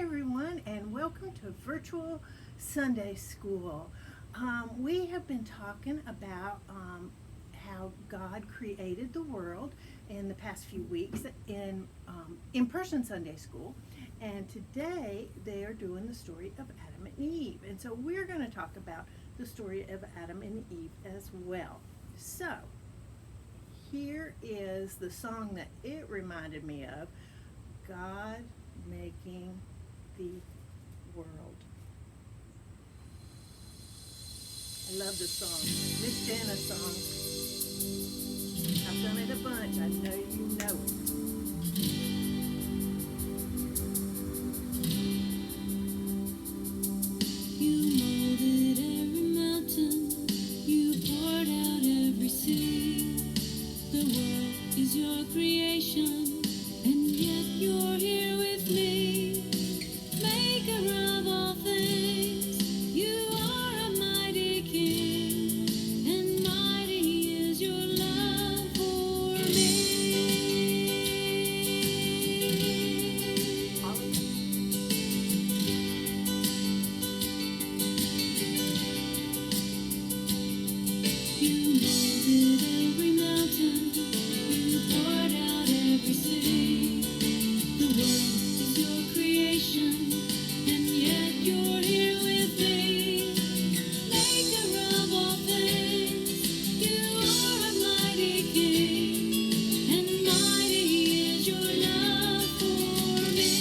everyone, and welcome to Virtual Sunday School. We have been talking about how God created the world in the past few weeks in-person Sunday School, and today they are doing the story of Adam and Eve, and so we're going to talk about the story of Adam and Eve as well. So, here is the song that it reminded me of. God making the world. I love this song. Miss Jana's song. I've done it a bunch. I know you know it. Your creation, and yet you're here with me, maker of all things. You are a mighty king, and mighty is your love for me. You molded every mountain, poured out every sea. The world is your creation, and yet you're here with me. Maker of all things, you are a mighty king, and mighty is your love for me.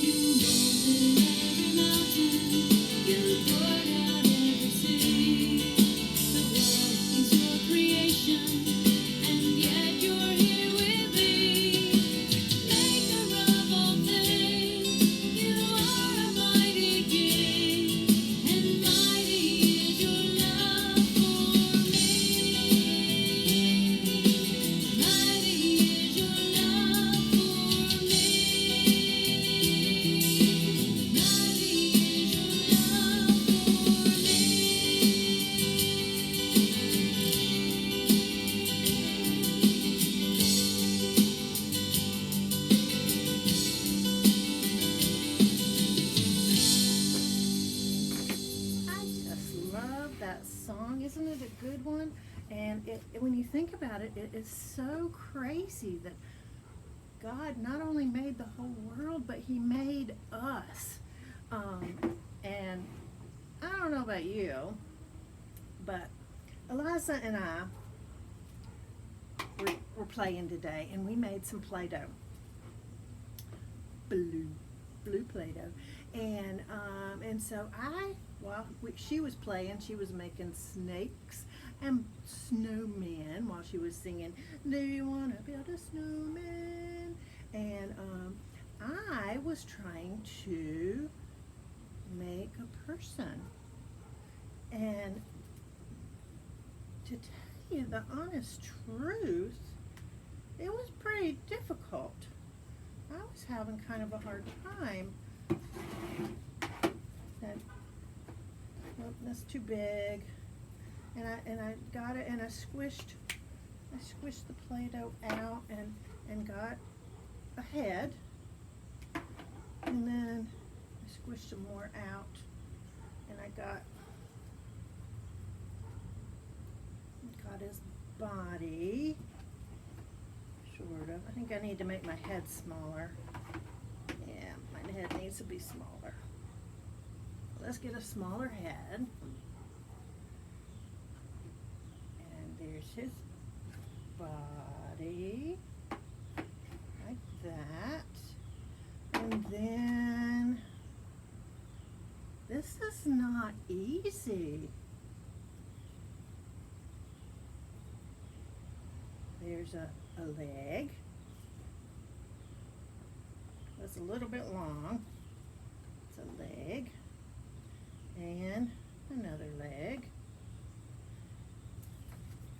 You molded every mountain, you poured out every sea. The world is your creation, and yet you're here with me. Maker of all things, you are a mighty king, and mighty is your love for me. Mighty is your love for me. Mighty is your love for me. I just love that song. Isn't it a good one? And when you think about it, it is so crazy that God not only made the whole world, but He made us. And I don't know about you, but Eliza and I were playing today, and we made some Play-Doh. Blue Play-Doh. And so she was playing, she was making snakes and snowmen while she was singing, "Do you want to build a snowman?" And I was trying to make a person. And to tell you the honest truth, it was pretty difficult. I was having kind of a hard time. That's too big. And I got it, and I squished the Play-Doh out and got a head. And then I squished some more out, and I got his body, sort of. I think I need to make my head smaller. Yeah, my head needs to be smaller. Let's get a smaller head. And there's his body, like that. And then, this is not easy. There's a leg. That's a little bit long. It's a leg. And another leg.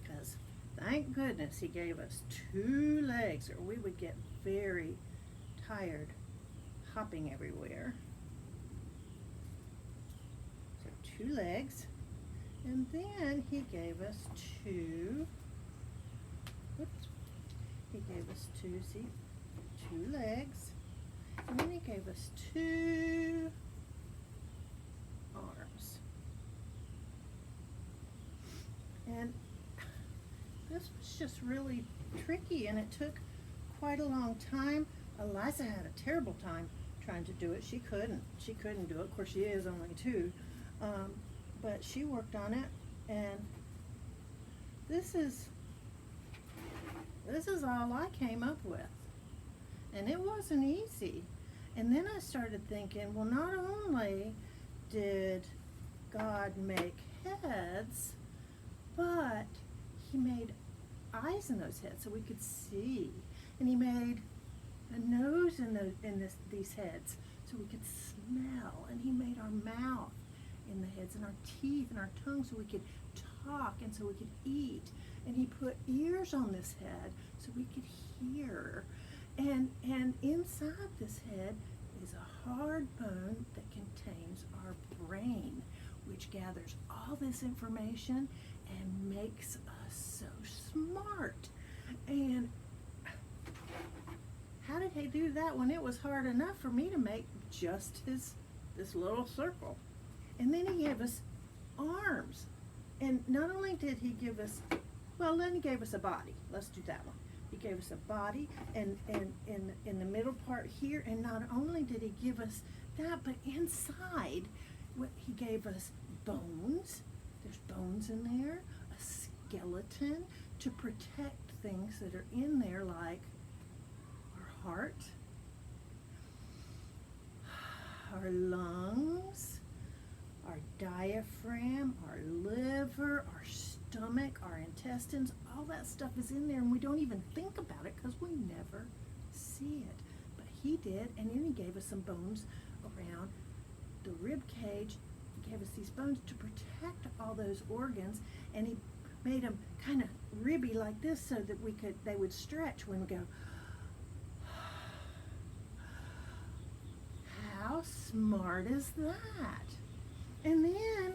Because thank goodness He gave us 2 legs, or we would get very tired hopping everywhere. So 2 legs. And then he gave us two, whoops, he gave us two legs. And then he gave us two arms. And this was just really tricky, and it took quite a long time. Eliza had a terrible time trying to do it. She couldn't do it. Of course, she is only two. But she worked on it, and this is all I came up with. And it wasn't easy. And then I started thinking, well, not only did God make heads, but he made eyes in those heads so we could see. And he made a nose in these heads so we could smell. And he made our mouth in the heads, and our teeth and our tongue so we could talk and so we could eat. And he put ears on this head so we could hear. And inside this head is a hard bone that contains our brain, which gathers all this information and makes us so smart. And how did he do that when it was hard enough for me to make just this little circle? And then he gave us arms. And not only did he give us, well, then he gave us a body. Let's do that one. He gave us a body and in the middle part here. And not only did he give us that, but inside, he gave us bones. There's bones in there, a skeleton to protect things that are in there, like our heart, our lungs, our diaphragm, our liver, our stomach, our intestines. All that stuff is in there, and we don't even think about it because we never see it. But he did, and then he gave us some bones around the rib cage. He gave us these bones to protect all those organs, and he made them kind of ribby like this so that they would stretch when we go. How smart is that? And then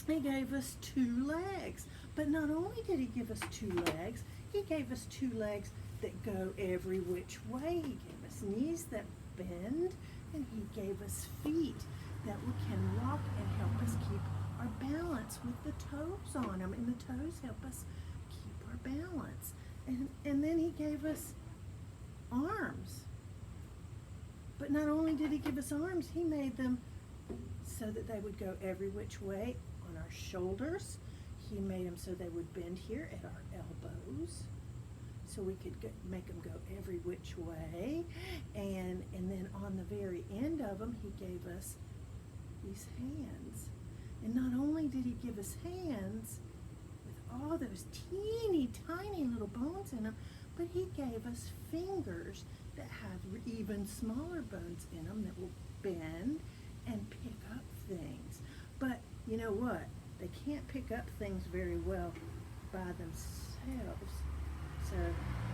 he gave us two legs. But not only did he give us two legs, he gave us two legs that go every which way. He gave us knees that bend, and he gave us feet that we can walk and help us keep our balance with the toes on them. And the toes help us keep our balance. And then he gave us arms. But not only did he give us arms, he made them so that they would go every which way on our shoulders. He made them so they would bend here at our elbows, so we could make them go every which way. And then on the very end of them, he gave us these hands. And not only did he give us hands with all those teeny tiny little bones in them, but he gave us fingers that have even smaller bones in them that will bend and pick up things. But you know what? They can't pick up things very well by themselves. So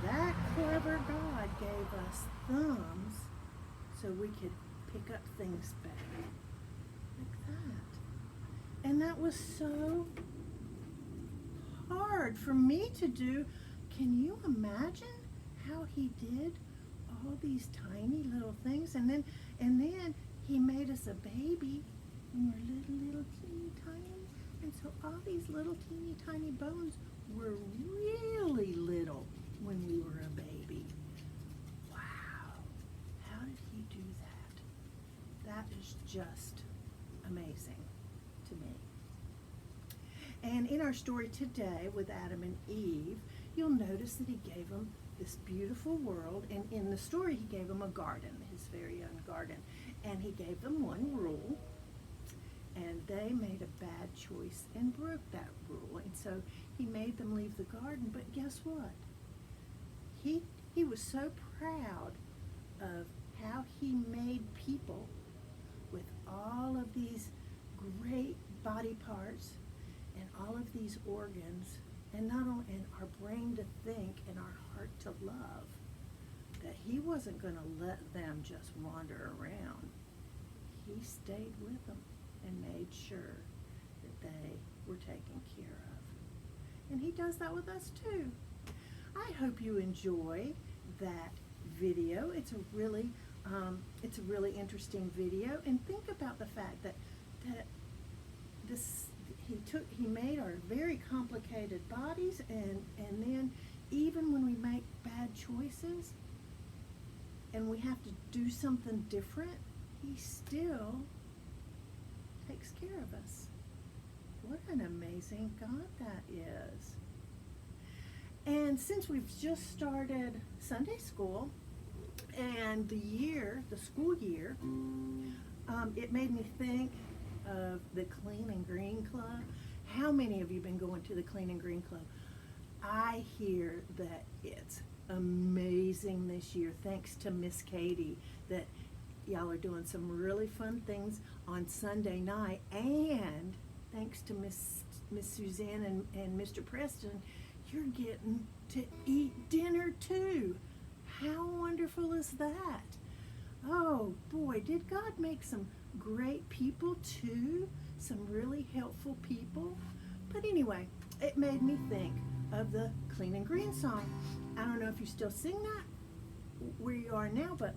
that clever God gave us thumbs so we could pick up things better. Like that. And that was so hard for me to do. Can you imagine how he did all these tiny little things? And then he made us a baby, and we're little teeny tiny. And so all these little teeny tiny bones were really little when we were a baby. Wow, how did he do that? That is just amazing to me. And in our story today with Adam and Eve, you'll notice that he gave them this beautiful world, and in the story he gave them a garden, his very own garden, and he gave them one rule, and they made a bad choice and broke that rule, and so he made them leave the garden. But guess what? He was so proud of how he made people with all of these great body parts and all of these organs, and not only and our brain to think and our heart to love, that he wasn't going to let them just wander around. He stayed with them and made sure that they were taken care of. And he does that with us too. I hope you enjoy that video. It's a really interesting video. And think about the fact that he made our very complicated bodies, and then even when we make bad choices and we have to do something different, he still takes care of us. What an amazing God that is. And since we've just started Sunday school and the school year, it made me think of the Clean and Green Club. How many of you have been going to the Clean and Green Club? I hear that it's amazing this year, thanks to Miss Katie, that y'all are doing some really fun things on Sunday night, and thanks to Miss Suzanne and Mr. Preston, you're getting to eat dinner too. How wonderful is that? Oh boy, did God make some great people too? Some really helpful people? But anyway, it made me think of the Clean and Green song. I don't know if you still sing that where you are now, but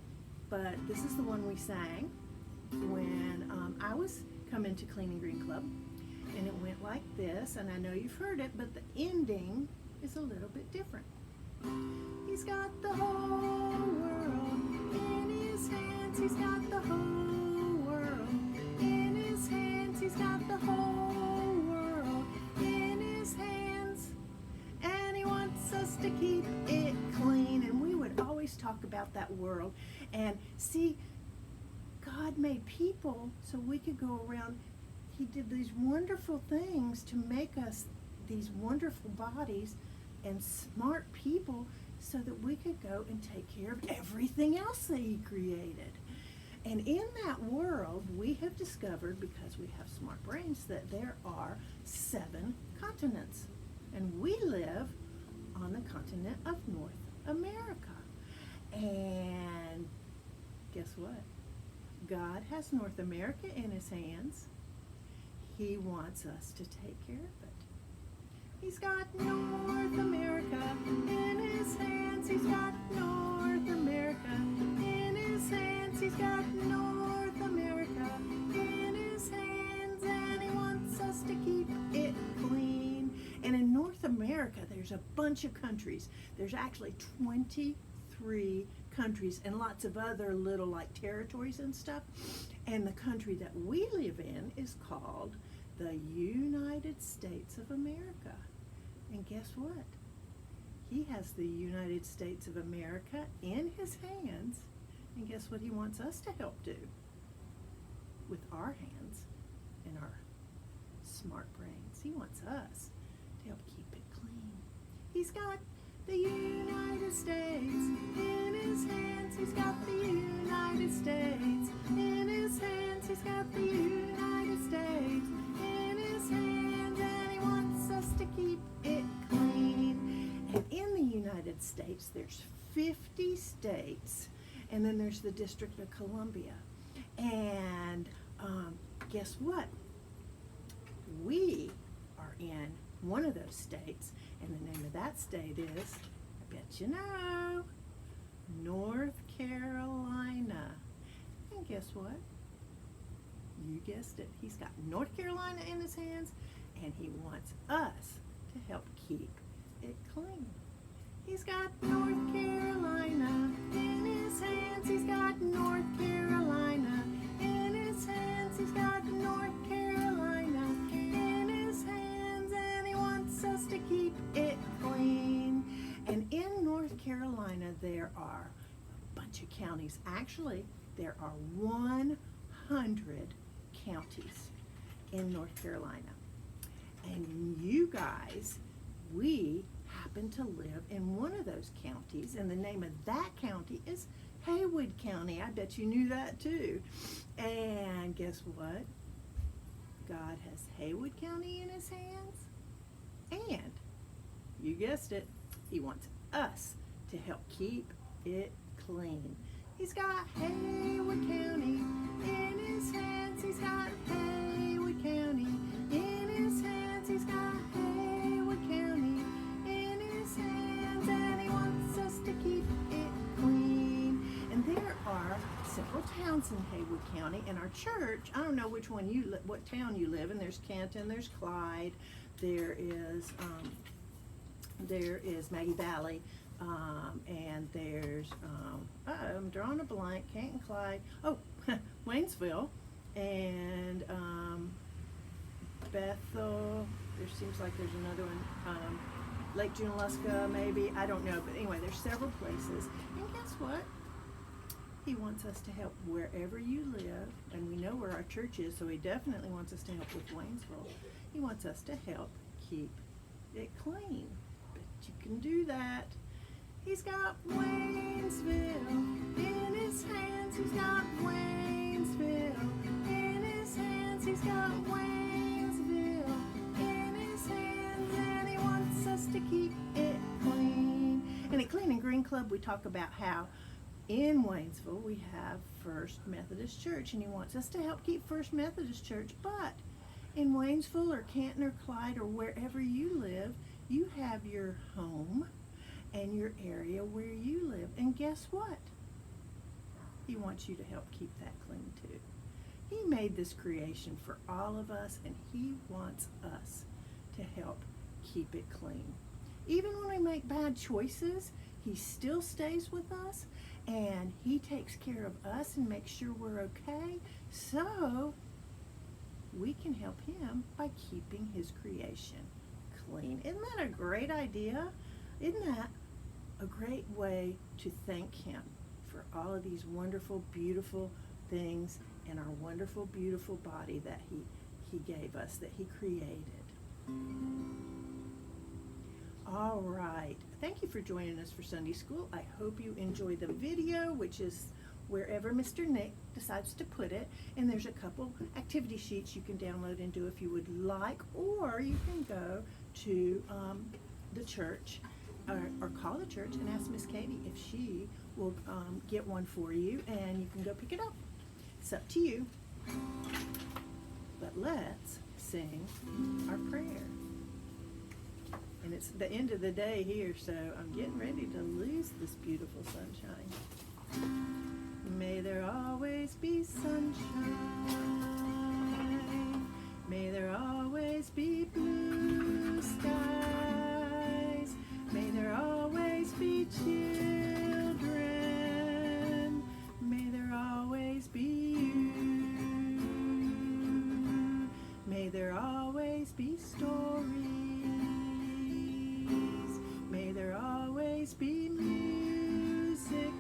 this is the one we sang when I was coming to Clean and Green Club, and it went like this, and I know you've heard it, but the ending is a little bit different. He's got the whole world in his hands. He's got the whole world in his hands. He's got the whole world in his hands. And he wants us to keep it clean. And we would always talk about that world. And see, God made people so we could go around. He did these wonderful things to make us these wonderful bodies and smart people so that we could go and take care of everything else that he created. And in that world, we have discovered, because we have smart brains, that there are 7 continents. And we live on the continent of North America. And guess what? God has North America in his hands. He wants us to take care of it. He's got North America in his hands. He's got North America in his hands. He's got North America in his hands. And he wants us to keep it clean. And in North America, there's a bunch of countries. There's actually 23 countries and lots of other little like territories and stuff. And the country that we live in is called the United States of America. And guess what? He has the United States of America in his hands. And guess what he wants us to help do with our hands and our smart brains? He wants us to help keep it clean. He's got the United States in his hands. He's got the United States in his hands. He's got the United States in his hands. And he wants us to keep it clean. And in the United States, there's 50 states. And then there's the District of Columbia. And guess what? We are in one of those states. And the name of that state is, I bet you know, North Carolina. And guess what? You guessed it. He's got North Carolina in his hands, and he wants us to help keep it clean. He's got North Carolina in his hands. He's got North Carolina in his hands. He's got North Carolina in his hands, and he wants us to keep it clean. And in North Carolina, there are a bunch of counties. Actually, there are 100 counties in North Carolina. And you guys, we happen to live in one of those counties, and the name of that county is Haywood County. I bet you knew that too. And guess what? God has Haywood County in his hands, and you guessed it, he wants us to help keep it clean. He's got Haywood County in his hands. He's got Haywood County in his County, and our church, I don't know which one what town you live in. There's Canton, there's Clyde, there is Maggie Valley, and there's, I'm drawing a blank, Canton, Clyde, oh, Waynesville, and Bethel. There seems like there's another one, Lake Junaluska maybe, I don't know, but anyway, there's several places. And guess what? He wants us to help wherever you live, and we know where our church is, so he definitely wants us to help with Waynesville. He wants us to help keep it clean. But you can do that. He's got Waynesville in his hands. He's got Waynesville in his hands. He's got Waynesville in his hands, and he wants us to keep it clean. And at Clean and Green Club, we talk about how in Waynesville we have First Methodist Church, and he wants us to help keep First Methodist Church. But in Waynesville or Canton or Clyde or wherever you live, you have your home and your area where you live. And guess what? He wants you to help keep that clean too. He made this creation for all of us, and he wants us to help keep it clean. Even when we make bad choices, he still stays with us, and he takes care of us and makes sure we're okay, so we can help him by keeping his creation clean. Isn't that a great idea? Isn't that a great way to thank him for all of these wonderful, beautiful things in our wonderful, beautiful body that he gave us, that he created? All right. Thank you for joining us for Sunday School. I hope you enjoy the video, which is wherever Mr. Nick decides to put it. And there's a couple activity sheets you can download and do if you would like, or you can go to the church or call the church and ask Miss Katie if she will get one for you, and you can go pick it up. It's up to you. But let's sing our prayer. And it's the end of the day here, so I'm getting ready to lose this beautiful sunshine. May there always be sunshine. May there always be blue skies. May there always be children. May there always be you. May there always be stories. May there always be music.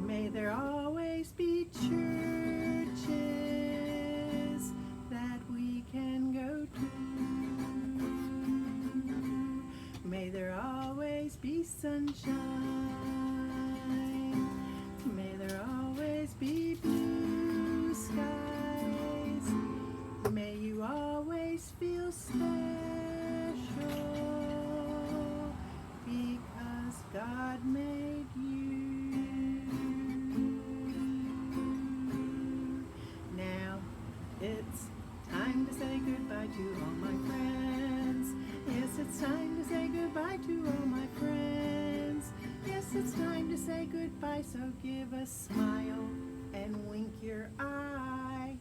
May there always be churches that we can go to. May there always be sunshine. May there always be blue skies. May you always feel special, because God made you. Now it's time to say goodbye to all my friends. Yes, it's time to say goodbye to all my friends. Yes, it's time to say goodbye, so give a smile and wink your eye.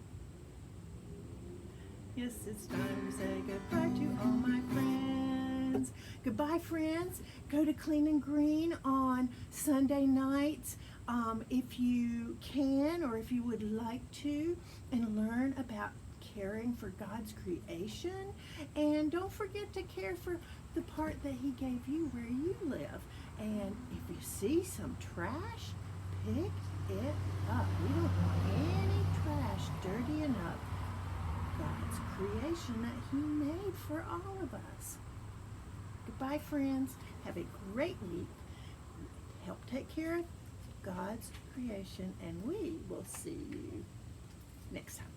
Yes, it's time to say goodbye to all my friends. Goodbye, friends. Go to Clean and Green on Sunday nights if you can, or if you would like to, and learn about caring for God's creation. And don't forget to care for the part that he gave you where you live. And if you see some trash, pick it up. We don't want any trash dirtying up God's creation that he made for all of us. Goodbye, friends. Have a great week. Help take care of God's creation, and we will see you next time.